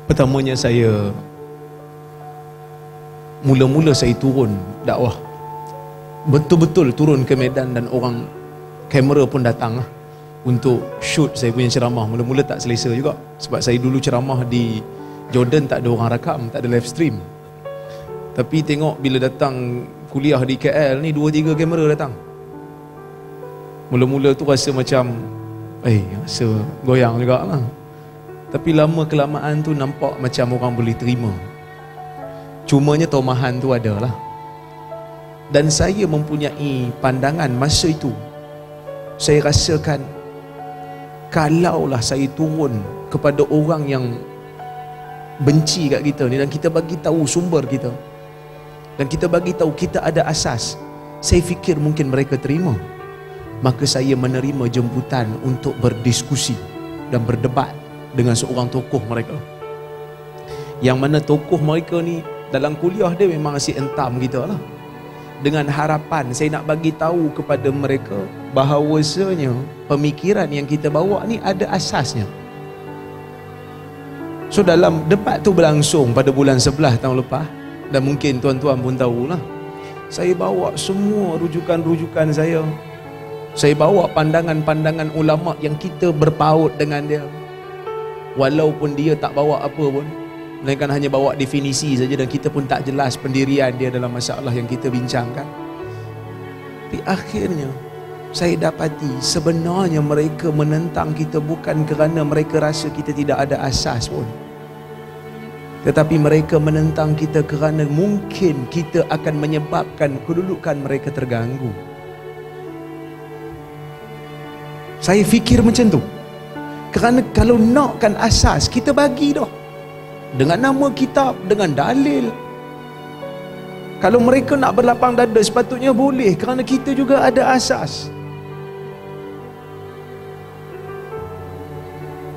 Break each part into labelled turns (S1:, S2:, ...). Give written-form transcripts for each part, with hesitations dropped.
S1: Pertamanya mula-mula saya turun dakwah, betul-betul turun ke medan, dan orang kamera pun datang lah untuk shoot saya punya ceramah. Mula-mula tak selesa juga, sebab saya dulu ceramah di Jordan tak ada orang rakam, tak ada live stream. Tapi tengok bila datang kuliah di KL ni 2-3 kamera datang. Mula-mula tu rasa macam rasa goyang juga lah. Tapi lama kelamaan tu nampak macam orang boleh terima. Cumanya tomahan tu ada lah. Dan saya mempunyai pandangan masa itu, saya rasakan kalaulah saya turun kepada orang yang benci kat kita ni, dan kita bagi tahu sumber kita, dan kita bagi tahu kita ada asas, saya fikir mungkin mereka terima. Maka saya menerima jemputan untuk berdiskusi dan berdebat dengan seorang tokoh mereka, yang mana tokoh mereka ni dalam kuliah dia memang asyik entam kita lah, dengan harapan saya nak bagi tahu kepada mereka bahawasanya pemikiran yang kita bawa ni ada asasnya. So dalam debat tu berlangsung pada bulan 11 tahun lepas, dan mungkin tuan-tuan pun tahulah, saya bawa semua rujukan-rujukan saya. Saya bawa pandangan-pandangan ulama yang kita berpaut dengan dia, walaupun dia tak bawa apa pun, melainkan hanya bawa definisi saja, dan kita pun tak jelas pendirian dia dalam masalah yang kita bincangkan. Tapi akhirnya saya dapati sebenarnya mereka menentang kita bukan kerana mereka rasa kita tidak ada asas pun, tetapi mereka menentang kita kerana mungkin kita akan menyebabkan kedudukan mereka terganggu. Saya fikir macam tu. Kerana kalau nakkan asas, kita bagi dah, dengan nama kitab, dengan dalil. Kalau mereka nak berlapang dada, sepatutnya boleh, kerana kita juga ada asas.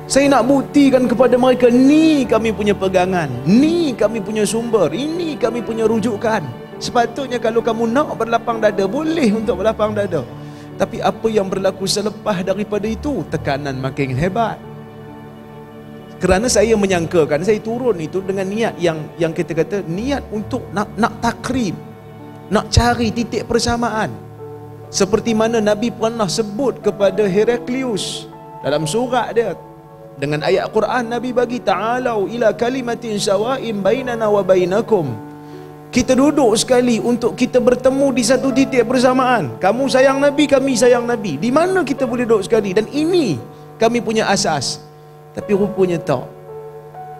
S1: Saya nak buktikan kepada mereka, ni kami punya pegangan, ni kami punya sumber, ini kami punya rujukan. Sepatutnya kalau kamu nak berlapang dada, boleh untuk berlapang dada. Tapi apa yang berlaku selepas daripada itu, tekanan makin hebat. Kerana saya menyangkakan saya turun itu dengan niat yang kita kata niat untuk nak takrib, nak cari titik persamaan. Seperti mana Nabi pernah sebut kepada Heraklius dalam surat dia, dengan ayat Quran Nabi bagi, ta'alau ila kalimatin sawa'in bainana wa bainakum. Kita duduk sekali untuk kita bertemu di satu titik bersamaan. Kamu sayang Nabi, kami sayang Nabi. Di mana kita boleh duduk sekali? Dan ini kami punya asas. Tapi rupanya tak.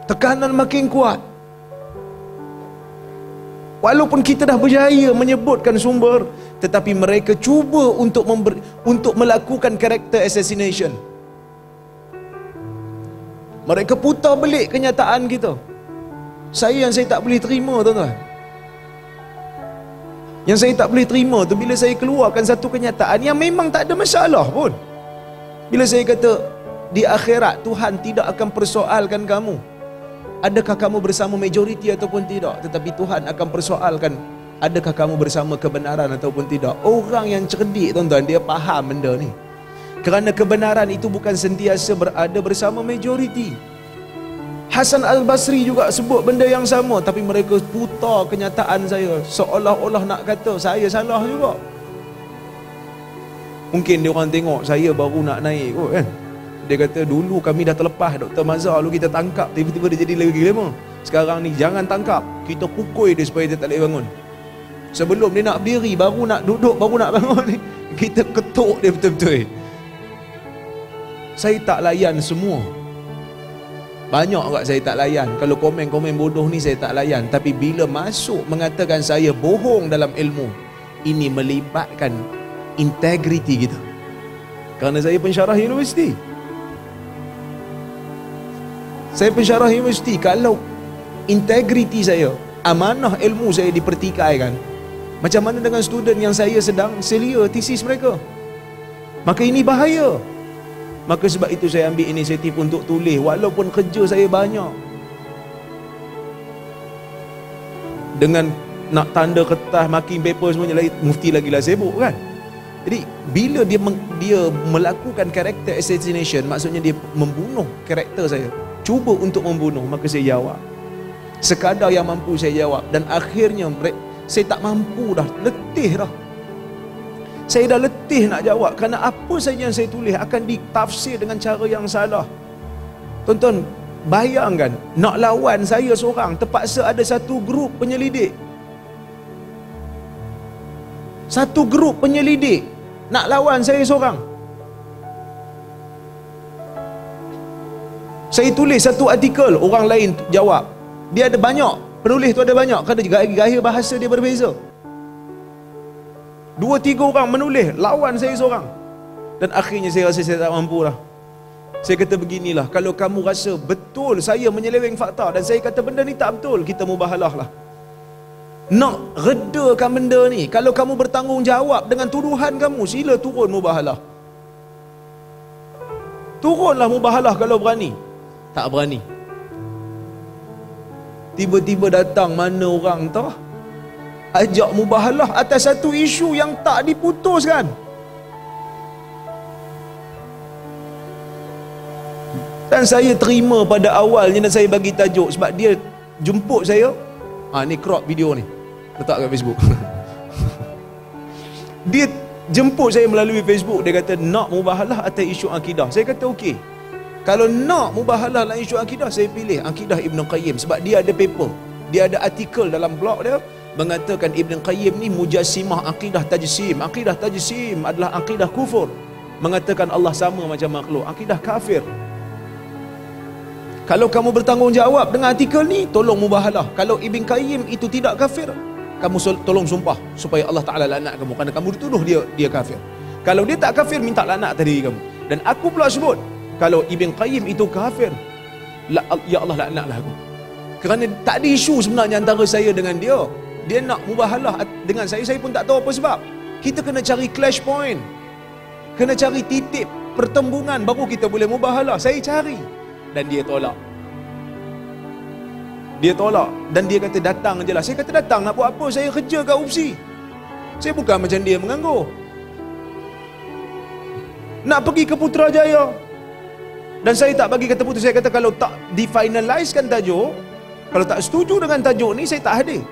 S1: Tekanan makin kuat. Walaupun kita dah berjaya menyebutkan sumber, tetapi mereka cuba untuk melakukan character assassination. Mereka putar belik kenyataan kita. Yang saya tak boleh terima, tuan-tuan, yang saya tak boleh terima tu bila saya keluarkan satu kenyataan yang memang tak ada masalah pun. Bila saya kata di akhirat Tuhan tidak akan persoalkan kamu adakah kamu bersama majoriti ataupun tidak, tetapi Tuhan akan persoalkan adakah kamu bersama kebenaran ataupun tidak. Orang yang cerdik, tuan-tuan, dia faham benda ni. Kerana kebenaran itu bukan sentiasa berada bersama majoriti. Hasan Al-Basri juga sebut benda yang sama, tapi mereka putar kenyataan saya seolah-olah nak kata saya salah juga. Mungkin dia orang tengok saya baru nak naik kot kan. Dia kata dulu kami dah terlepas Dr. Mazhar, lalu kita tangkap, tiba-tiba dia jadi lagi lama. Sekarang ni jangan tangkap, kita pukul dia supaya dia tak boleh bangun. Sebelum dia nak berdiri, baru nak duduk, baru nak bangun ni, kita ketuk dia betul-betul. Saya tak layan semua. Banyak kat saya tak layan. Kalau komen-komen bodoh ni saya tak layan. Tapi bila masuk mengatakan saya bohong dalam ilmu, ini melibatkan integriti kita. Kerana saya pensyarah universiti. Saya pensyarah universiti. Kalau integriti saya, amanah ilmu saya dipertikaikan, macam mana dengan student yang saya sedang selia tesis mereka? Maka ini bahaya. Maka sebab itu saya ambil inisiatif untuk tulis, walaupun kerja saya banyak. Dengan nak tanda kertas, marking paper semuanya, mufti lagi lah sibuk kan. Jadi bila dia melakukan character assassination, maksudnya dia membunuh karakter saya, cuba untuk membunuh. Maka saya jawab sekadar yang mampu saya jawab. Dan akhirnya saya tak mampu dah, letih dah. Saya dah letih nak jawab, kerana apa saja yang saya tulis akan ditafsir dengan cara yang salah. Tuan-tuan, bayangkan nak lawan saya seorang, terpaksa ada satu grup penyelidik. Satu grup penyelidik nak lawan saya seorang. Saya tulis satu artikel, orang lain jawab. Dia ada banyak, penulis tu ada banyak, kerana gaya bahasa dia berbeza. 2-3 orang menulis lawan saya seorang. Dan akhirnya saya rasa saya tak mampu lah. Saya kata beginilah, kalau kamu rasa betul saya menyeleweng fakta dan saya kata benda ni tak betul, kita mubahalah lah. Nak redakan benda ni, kalau kamu bertanggungjawab dengan tuduhan kamu, sila turun mubahalah. Turunlah mubahalah kalau berani. Tak berani. Tiba-tiba datang mana orang tahu, ajak mubahalah atas satu isu yang tak diputuskan. Dan saya terima pada awalnya dan saya bagi tajuk sebab dia jemput saya. Ni crop video ni, letak kat Facebook. Dia jemput saya melalui Facebook. Dia kata nak mubahalah atas isu akidah. Saya kata okey. Kalau nak mubahalah dalam isu akidah, saya pilih akidah Ibn Qayyim. Sebab dia ada paper, dia ada artikel dalam blog dia mengatakan Ibn Qayyim ni mujassimah akidah tajsim. Akidah tajsim adalah akidah kufur, mengatakan Allah sama macam makhluk, akidah kafir. Kalau kamu bertanggungjawab dengan artikel ni, tolong mubahalah. Kalau Ibn Qayyim itu tidak kafir, kamu tolong sumpah supaya Allah Ta'ala laknat kamu, kerana kamu dituduh dia kafir. Kalau dia tak kafir, minta laknat atas diri kamu. Dan aku pula sebut, kalau Ibn Qayyim itu kafir, ya Allah laknatlah aku. Kerana tak ada isu sebenarnya antara saya dengan dia. Dia nak mubahalah dengan saya pun tak tahu apa sebab. Kita kena cari clash point, kena cari titik pertembungan, baru kita boleh mubahalah. Saya cari, dan dia tolak. Dia tolak. Dan dia kata datang je lah. Saya kata datang nak buat apa? Saya kerja kat UPSI. Saya bukan macam dia menganggur. Nak pergi ke Putrajaya, dan saya tak bagi kata putus. Saya kata kalau tak difinalisekan tajuk, kalau tak setuju dengan tajuk ni, saya tak hadir.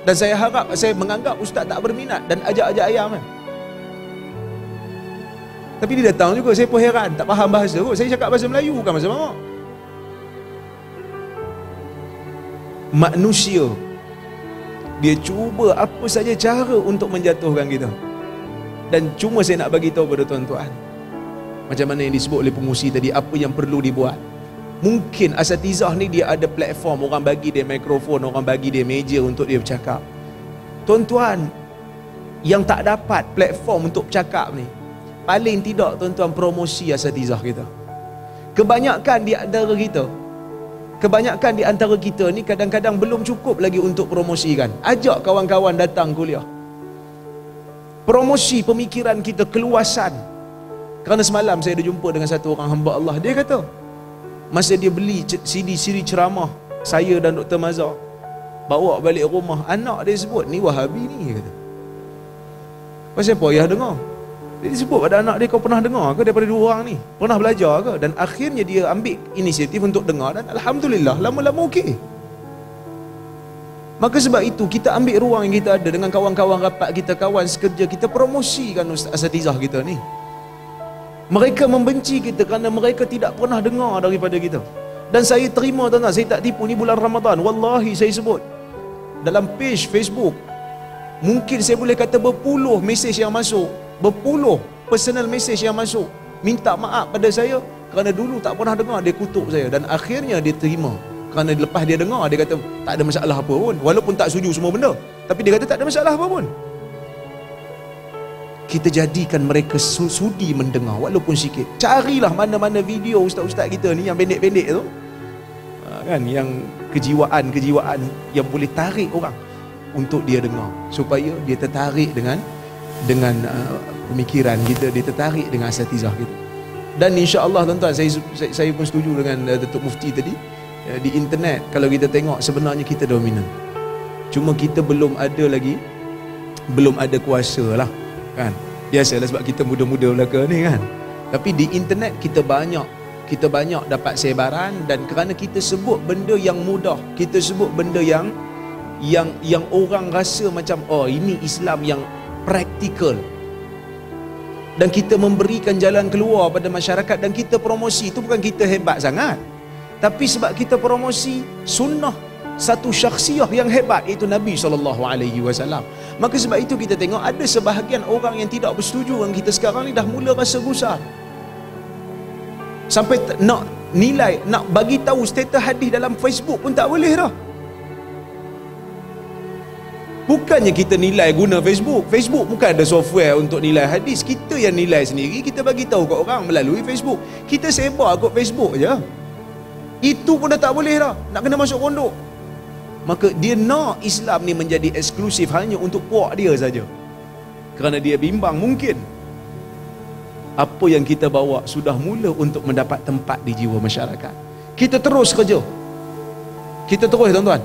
S1: Dan saya harap, saya menganggap ustaz tak berminat dan ajak-ajak ayam kan. Tapi dia datang juga. Saya pun heran, tak faham bahasa kot. Saya cakap bahasa Melayu, bukan bahasa Mamak. Manusia, dia cuba apa saja cara untuk menjatuhkan kita. Dan cuma saya nak bagi tahu pada tuan-tuan, macam mana yang disebut oleh pengusi tadi, apa yang perlu dibuat. Mungkin asatizah ni dia ada platform, orang bagi dia mikrofon, orang bagi dia meja untuk dia bercakap. Tuan-tuan yang tak dapat platform untuk bercakap ni, paling tidak tuan-tuan promosi asatizah kita. Kebanyakan di antara kita ni kadang-kadang belum cukup lagi untuk promosikan. Ajak kawan-kawan datang kuliah. Promosi pemikiran kita, keluasan. Kerana semalam saya ada jumpa dengan satu orang hamba Allah. Dia kata, masa dia beli CD ceramah saya dan Dr. Mazhar, bawa balik rumah, anak dia sebut, ni Wahabi ni, kata. Pasal apa ayah dengar? Dia sebut pada anak dia, kau pernah dengar ke daripada dua orang ni? Pernah belajar ke? Dan akhirnya dia ambil inisiatif untuk dengar, dan Alhamdulillah lama-lama okey. Maka sebab itu kita ambil ruang yang kita ada dengan kawan-kawan rapat kita, kawan sekerja kita, promosikan asatizah kita ni. Mereka membenci kita kerana mereka tidak pernah dengar daripada kita. Dan saya terima tuan-tuan, saya tak tipu, ni bulan Ramadan, wallahi saya sebut dalam page Facebook, mungkin saya boleh kata berpuluh mesej yang masuk, berpuluh personal message yang masuk, minta maaf pada saya kerana dulu tak pernah dengar, dia kutuk saya. Dan akhirnya dia terima, kerana lepas dia dengar, dia kata tak ada masalah apa pun, walaupun tak setuju semua benda, tapi dia kata tak ada masalah apa pun. Kita jadikan mereka sudi mendengar walaupun sikit. Carilah mana-mana video ustaz-ustaz kita ni yang pendek-pendek tu, kan, yang kejiwaan yang boleh tarik orang untuk dia dengar, supaya dia tertarik dengan pemikiran kita, dia tertarik dengan asatizah kita. Dan insya-Allah tuan-tuan, saya pun setuju dengan Datuk Mufti tadi, di internet kalau kita tengok sebenarnya kita dominan. Cuma kita belum ada kuasa lah, kan. Biasalah sebab kita muda-muda belaka ni, kan. Tapi di internet kita banyak kita banyak dapat sebaran, dan kerana kita sebut benda yang mudah, kita sebut benda yang orang rasa macam oh ini Islam yang praktikal, dan kita memberikan jalan keluar pada masyarakat, dan kita promosi. Itu bukan kita hebat sangat, tapi sebab kita promosi sunnah satu syakhsiah yang hebat, iaitu Nabi SAW. Maka sebab itu kita tengok ada sebahagian orang yang tidak bersetuju dengan kita sekarang ni dah mula rasa gusar, sampai nak nilai, nak bagi tahu status hadis dalam Facebook pun tak boleh dah. Bukannya kita nilai guna Facebook. Facebook bukan ada software untuk nilai hadis. Kita yang nilai sendiri, kita bagi tahu kat orang melalui Facebook. Kita sebar kat Facebook je. Itu pun dah tak boleh dah. Nak kena masuk pondok. Maka dia nak Islam ni menjadi eksklusif hanya untuk puak dia saja. Kerana dia bimbang mungkin apa yang kita bawa sudah mula untuk mendapat tempat di jiwa masyarakat. Kita terus kerja. Kita terus tuan-tuan.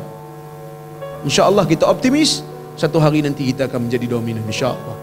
S1: InsyaAllah kita optimis, satu hari nanti kita akan menjadi dominan, insyaAllah.